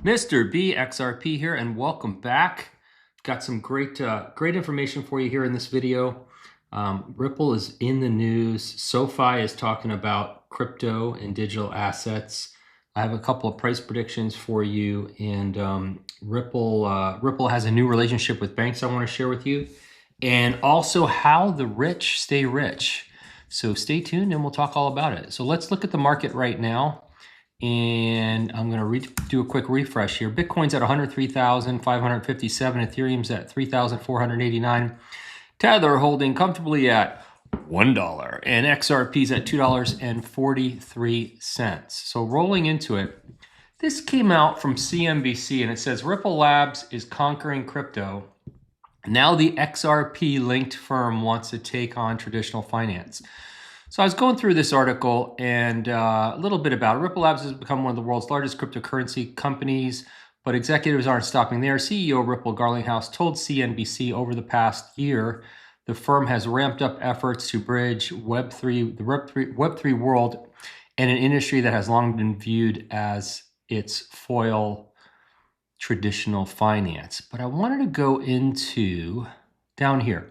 Mr. B XRP here, and welcome back. Got some great information for you here in this video. Ripple is in the news. SoFi is talking about crypto and digital assets. I have a couple of price predictions for you, and Ripple has a new relationship with banks I want to share with you, and also how the rich stay rich. So stay tuned and we'll talk all about it. So let's look at the market right now. And I'm going to do a quick refresh here. Bitcoin's at 103,557. Ethereum's at 3,489. Tether holding comfortably at $1. And XRP's at $2.43. So rolling into it, this came out from CNBC and it says Ripple Labs is conquering crypto. Now the XRP linked firm wants to take on traditional finance. So I was going through this article and a little bit about it. Ripple Labs has become one of the world's largest cryptocurrency companies, but executives aren't stopping there. CEO Ripple Garlinghouse told CNBC over the past year, the firm has ramped up efforts to bridge the Web3 world and an industry that has long been viewed as its foil traditional finance. But I wanted to go into down here.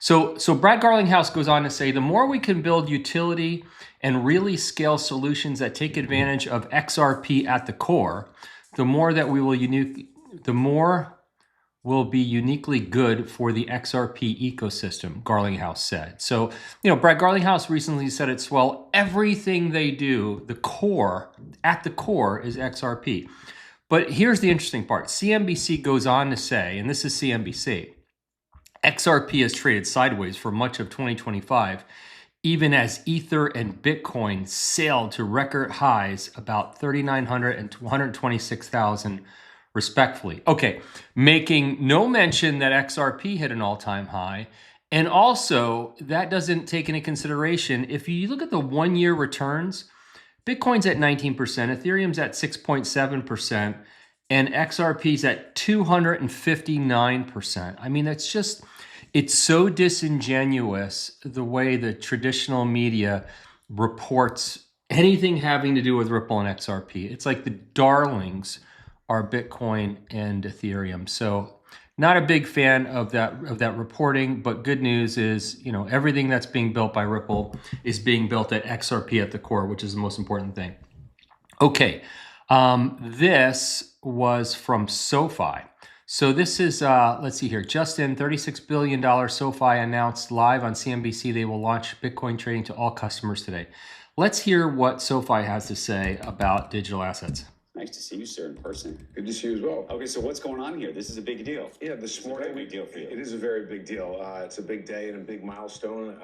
So Brad Garlinghouse goes on to say, the more we can build utility and really scale solutions that take advantage of XRP at the core, the more will be uniquely good for the XRP ecosystem, Garlinghouse said. So, Brad Garlinghouse recently said it's, well, everything they do, at the core is XRP. But here's the interesting part. CNBC goes on to say, and this is CNBC, XRP has traded sideways for much of 2025, even as Ether and Bitcoin sailed to record highs about 3,900 and 126,000 respectively. Okay, making no mention that XRP hit an all-time high. And also, that doesn't take into consideration, if you look at the one-year returns, Bitcoin's at 19%, Ethereum's at 6.7%, and XRP's at 259%. I mean, it's so disingenuous the way the traditional media reports anything having to do with Ripple and XRP. It's like the darlings are Bitcoin and Ethereum. So not a big fan of that reporting, but good news is, everything that's being built by Ripple is being built at XRP at the core, which is the most important thing. Okay, this was from SoFi. So this is, let's see here, just in $36 billion, SoFi announced live on CNBC they will launch Bitcoin trading to all customers today. Let's hear what SoFi has to say about digital assets. Nice to see you, sir, in person. Good to see you as well. Okay, so what's going on here? This is a big deal. Yeah, this morning, a very big deal for you. It is a very big deal. It's a big day and a big milestone.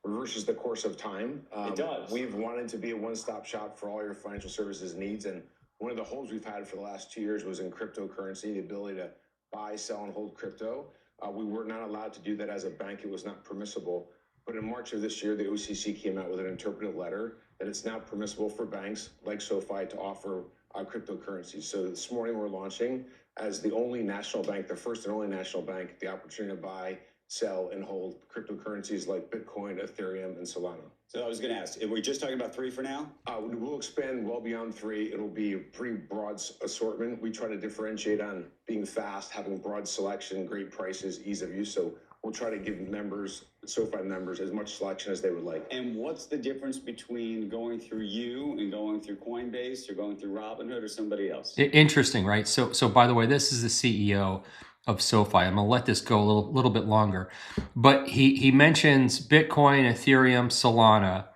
Reverses the course of time. It does. We've wanted to be a one-stop shop for all your financial services needs, and one of the holes we've had for the last 2 years was in cryptocurrency, the ability to buy, sell, and hold crypto. We were not allowed to do that as a bank. It was not permissible. But in March of this year, the OCC came out with an interpretive letter that it's now permissible for banks like SoFi to offer cryptocurrencies. So this morning we're launching as the only national bank, the first and only national bank, the opportunity to buy, sell, and hold cryptocurrencies like Bitcoin, Ethereum, and Solana. So I was going to ask, are we just talking about 3 for now? We'll expand well beyond 3. It'll be a pretty broad assortment. We try to differentiate on being fast, having broad selection, great prices, ease of use. So we'll try to give members, SoFi members, as much selection as they would like. And what's the difference between going through you and going through Coinbase or going through Robinhood or somebody else? Interesting, right? So by the way, this is the CEO of SoFi. I'm going to let this go a little bit longer. But he mentions Bitcoin, Ethereum, Solana.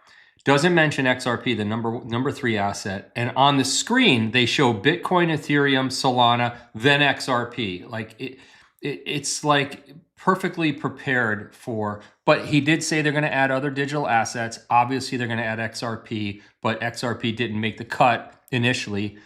Doesn't mention XRP, the number 3 asset. And on the screen, they show Bitcoin, Ethereum, Solana, then XRP. Like it's like perfectly prepared for, but he did say they're going to add other digital assets. Obviously, they're going to add XRP, but XRP didn't make the cut initially.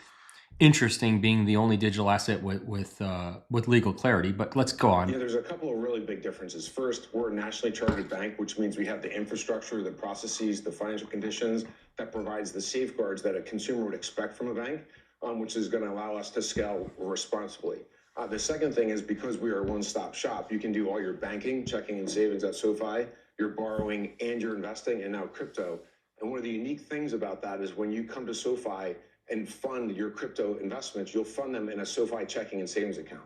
Interesting, being the only digital asset with legal clarity. But let's go on. Yeah, there's a couple of really big differences. First, we're a nationally chartered bank, which means we have the infrastructure, the processes, the financial conditions that provides the safeguards that a consumer would expect from a bank, which is going to allow us to scale responsibly. The second thing is, because we are a one-stop shop, you can do all your banking, checking, and savings at SoFi, your borrowing, and your investing, and now crypto. And one of the unique things about that is when you come to SoFi, and fund your crypto investments, you'll fund them in a SoFi checking and savings account.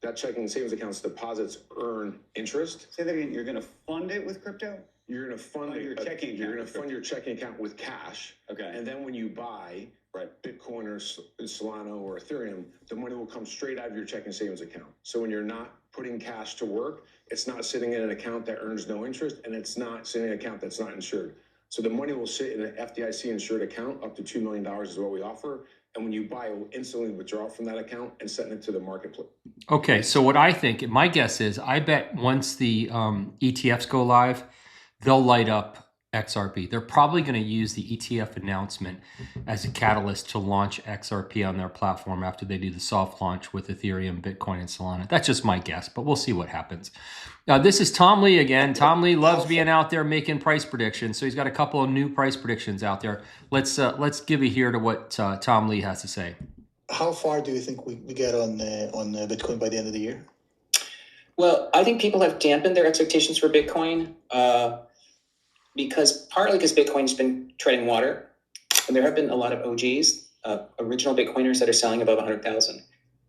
That checking and savings account's deposits earn interest. Say that again, you're going to fund it with crypto? You're going to fund your checking account. You're going to fund your checking account with cash. Okay. And then when you buy Bitcoin or Solana or Ethereum, the money will come straight out of your checking savings account. So when you're not putting cash to work, it's not sitting in an account that earns no interest, and it's not sitting in an account that's not insured. So the money will sit in an FDIC insured account up to $2 million is what we offer. And when you buy, it will instantly withdraw from that account and send it to the marketplace. Okay, so what I think, my guess is, I bet once the ETFs go live, they'll light up XRP. They're probably going to use the ETF announcement as a catalyst to launch XRP on their platform after they do the soft launch with Ethereum, Bitcoin, and Solana. That's just my guess, but we'll see what happens. This is Tom Lee again. Tom Lee loves being out there making price predictions, so he's got a couple of new price predictions out there. Let's give a hear to what Tom Lee has to say. How far do you think we get on Bitcoin by the end of the year? Well, I think people have dampened their expectations for Bitcoin partly because Bitcoin's been treading water, and there have been a lot of OGs, original Bitcoiners that are selling above 100,000.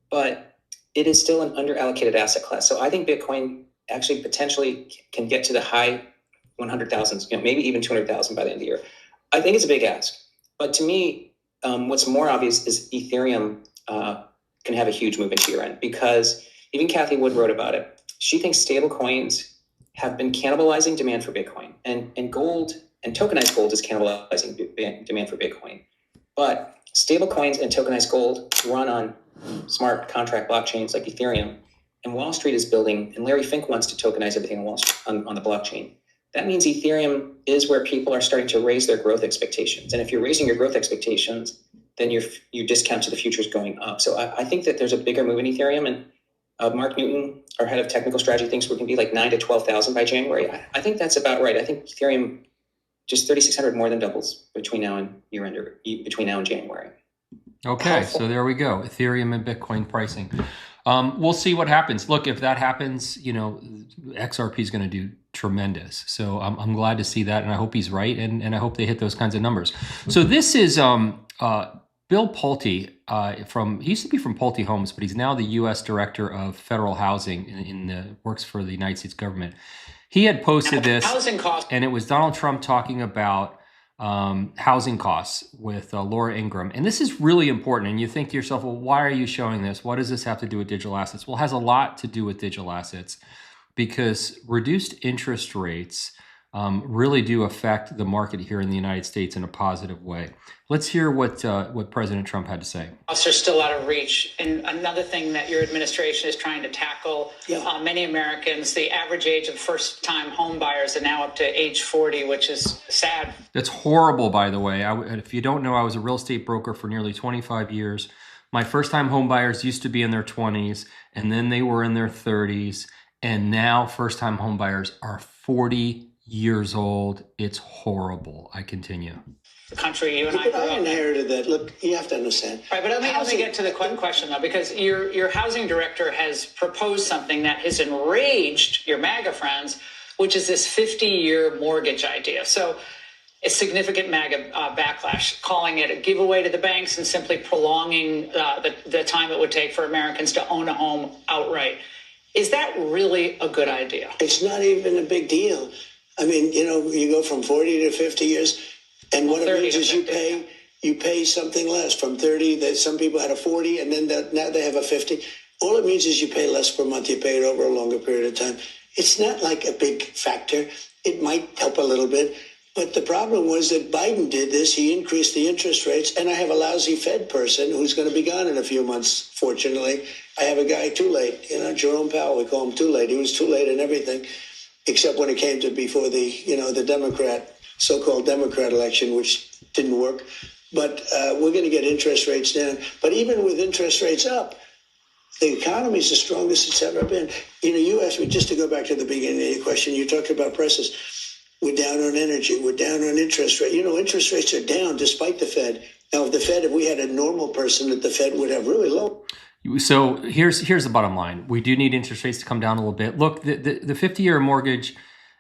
But it is still an underallocated asset class. So I think Bitcoin actually potentially can get to the high 100,000s, maybe even 200,000 by the end of the year. I think it's a big ask. But to me, what's more obvious is Ethereum can have a huge move into year-end, because even Cathie Wood wrote about it. She thinks stable coins have been cannibalizing demand for Bitcoin, and gold and tokenized gold is cannibalizing demand for Bitcoin. But stable coins and tokenized gold run on smart contract blockchains like Ethereum, and Wall Street is building, and Larry Fink wants to tokenize everything on the blockchain. That means Ethereum is where people are starting to raise their growth expectations. And if you're raising your growth expectations, then your discount to the future is going up. So I think that there's a bigger move in Ethereum, and Mark Newton, our head of technical strategy, thinks we can be like 9 to 12,000 by January. I think that's about right. I think Ethereum just 3,600 more than doubles between now and year-end, or between now and January. Okay, so there we go. Ethereum and Bitcoin pricing. We'll see what happens. Look, if that happens, XRP is going to do tremendous. So I'm glad to see that, and I hope he's right, and I hope they hit those kinds of numbers. So this is Bill Pulte he used to be from Pulte Homes, but he's now the U.S. Director of Federal Housing works for the United States government. He had posted this, Housing costs. And it was Donald Trump talking about housing costs with Laura Ingraham. And this is really important. And you think to yourself, well, why are you showing this? What does this have to do with digital assets? Well, it has a lot to do with digital assets, because reduced interest rates really do affect the market here in the United States in a positive way. Let's hear what President Trump had to say. Costs are still out of reach. And another thing that your administration is trying to tackle, many Americans, the average age of first-time home buyers are now up to age 40, which is sad. That's horrible, by the way. If you don't know, I was a real estate broker for nearly 25 years. My first-time home buyers used to be in their 20s, and then they were in their 30s. And now first-time home buyers are 40 years old. It's horrible. I continue. The country, you and I grew up in. Inherited that. Look, you have to understand. Right, but let me get to the question, though, because your housing director has proposed something that has enraged your MAGA friends, which is this 50-year mortgage idea. So a significant MAGA backlash, calling it a giveaway to the banks and simply prolonging the time it would take for Americans to own a home outright. Is that really a good idea? It's not even a big deal. I mean, you go from 40 to 50 years, and what it means is you pay something less from 30. That some people had a 40, and then now they have a 50. All it means is you pay less per month. You pay it over a longer period of time. It's not like a big factor. It might help a little bit. But the problem was that Biden did this. He increased the interest rates, and I have a lousy Fed person who's going to be gone in a few months, fortunately. I have a guy too late, Jerome Powell, we call him too late. He was too late in everything, except when it came to before the so-called Democrat election, which didn't work. But we're going to get interest rates down. But even with interest rates up, the economy is the strongest it's ever been. You asked me, just to go back to the beginning of your question, you talked about prices. We're down on energy. We're down on interest rate. Interest rates are down despite the Fed. Now, if we had a normal person at the Fed would have really low. So here's the bottom line. We do need interest rates to come down a little bit. Look, the 50-year mortgage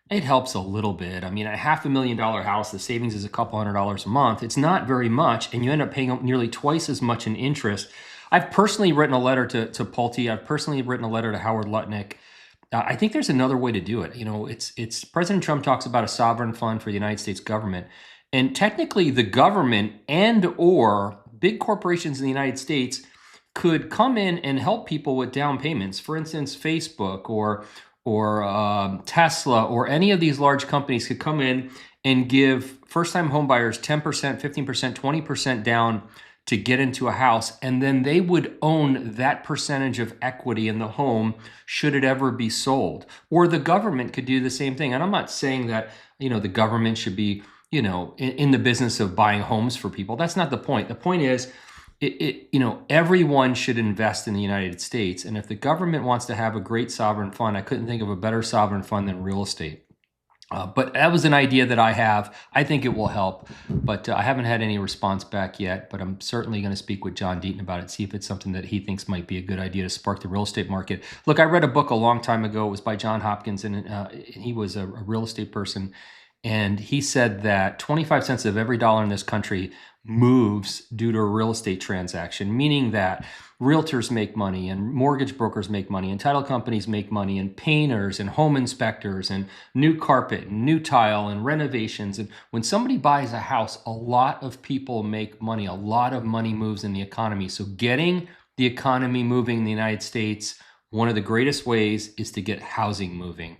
It helps a little bit. I mean, a $500,000 house, the savings is a couple $100 a month. It's not very much, and you end up paying nearly twice as much in interest. I've personally written a letter to Pulte. I've personally written a letter to Howard Lutnick. I think there's another way to do it. You know, it's President Trump talks about a sovereign fund for the United States government, and technically the government and or big corporations in the United States could come in and help people with down payments. For instance, Facebook or Tesla or any of these large companies could come in and give first-time homebuyers 10%, 15%, 20% down to get into a house, and then they would own that percentage of equity in the home should it ever be sold. Or the government could do the same thing. And I'm not saying that, you know, the government should be, you know, in the business of buying homes for people. That's not the point. The point is, you know, everyone should invest in the United States. And if the government wants to have a great sovereign fund, I couldn't think of a better sovereign fund than real estate. But that was an idea that I have. I think it will help, but I haven't had any response back yet. But I'm certainly going to speak with John Deaton about it, see if it's something that he thinks might be a good idea to spark the real estate market. Look, I read a book a long time ago. It was by John Hopkins, and he was a real estate person. And he said that 25 cents of every dollar in this country moves due to a real estate transaction, meaning that realtors make money and mortgage brokers make money and title companies make money and painters and home inspectors and new carpet and new tile and renovations. And when somebody buys a house, a lot of people make money. A lot of money moves in the economy. So getting the economy moving in the United States, one of the greatest ways is to get housing moving.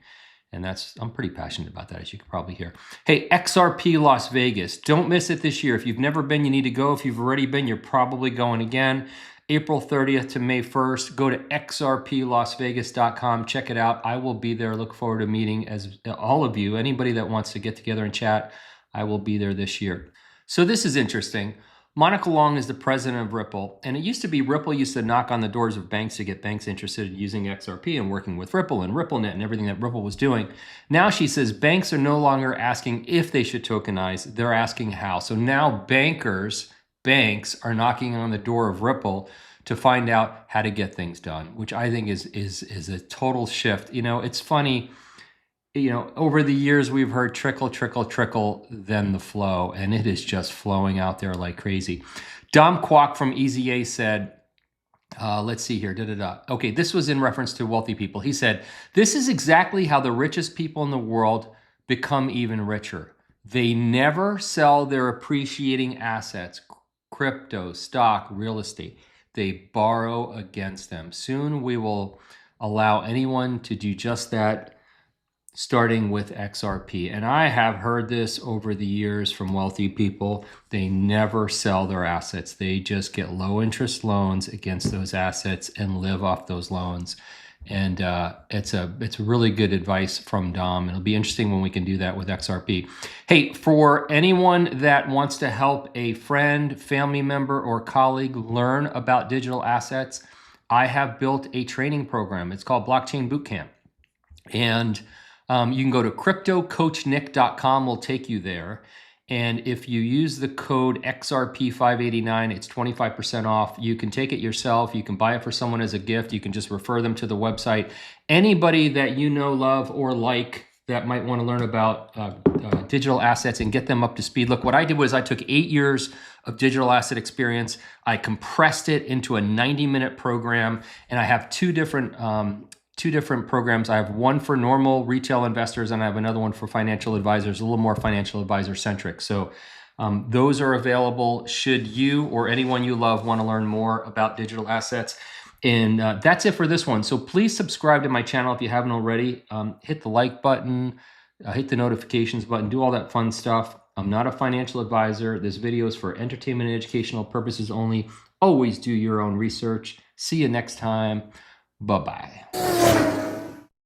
And I'm pretty passionate about that, as you can probably hear. Hey, XRP Las Vegas. Don't miss it this year. If you've never been, you need to go. If you've already been, you're probably going again. April 30th to May 1st. Go to xrplasvegas.com. Check it out. I will be there. Look forward to meeting as all of you. Anybody that wants to get together and chat, I will be there this year. So this is interesting. Monica Long is the president of Ripple, and it used to be Ripple used to knock on the doors of banks to get banks interested in using XRP and working with Ripple and RippleNet and everything that Ripple was doing. Now she says banks are no longer asking if they should tokenize, they're asking how. So now banks are knocking on the door of Ripple to find out how to get things done, which I think is a total shift. You know, it's funny. You know, over the years, we've heard trickle, trickle, trickle, then the flow, and it is just flowing out there like crazy. Dom Kwok from EZA said, let's see here, Okay, this was in reference to wealthy people. He said, this is exactly how the richest people in the world become even richer. They never sell their appreciating assets, crypto, stock, real estate. They borrow against them. Soon we will allow anyone to do just that, starting with XRP. And I have heard this over the years from wealthy people. They never sell their assets. They just get low interest loans against those assets and live off those loans. And it's really good advice from Dom. It'll be interesting when we can do that with XRP. Hey, for anyone that wants to help a friend, family member, or colleague learn about digital assets, I have built a training program. It's called Blockchain Bootcamp. And you can go to cryptocoachnick.com. We'll take you there. And if you use the code XRP589, it's 25% off. You can take it yourself. You can buy it for someone as a gift. You can just refer them to the website. Anybody that you know, love, or like that might want to learn about digital assets and get them up to speed. Look, what I did was I took 8 years of digital asset experience. I compressed it into a 90-minute program, and I have two different programs. I have one for normal retail investors, and I have another one for financial advisors, a little more financial advisor centric. So those are available should you or anyone you love want to learn more about digital assets. And that's it for this one. So please subscribe to my channel if you haven't already. Hit the like button, hit the notifications button, do all that fun stuff. I'm not a financial advisor. This video is for entertainment and educational purposes only. Always do your own research. See you next time. Bye-bye.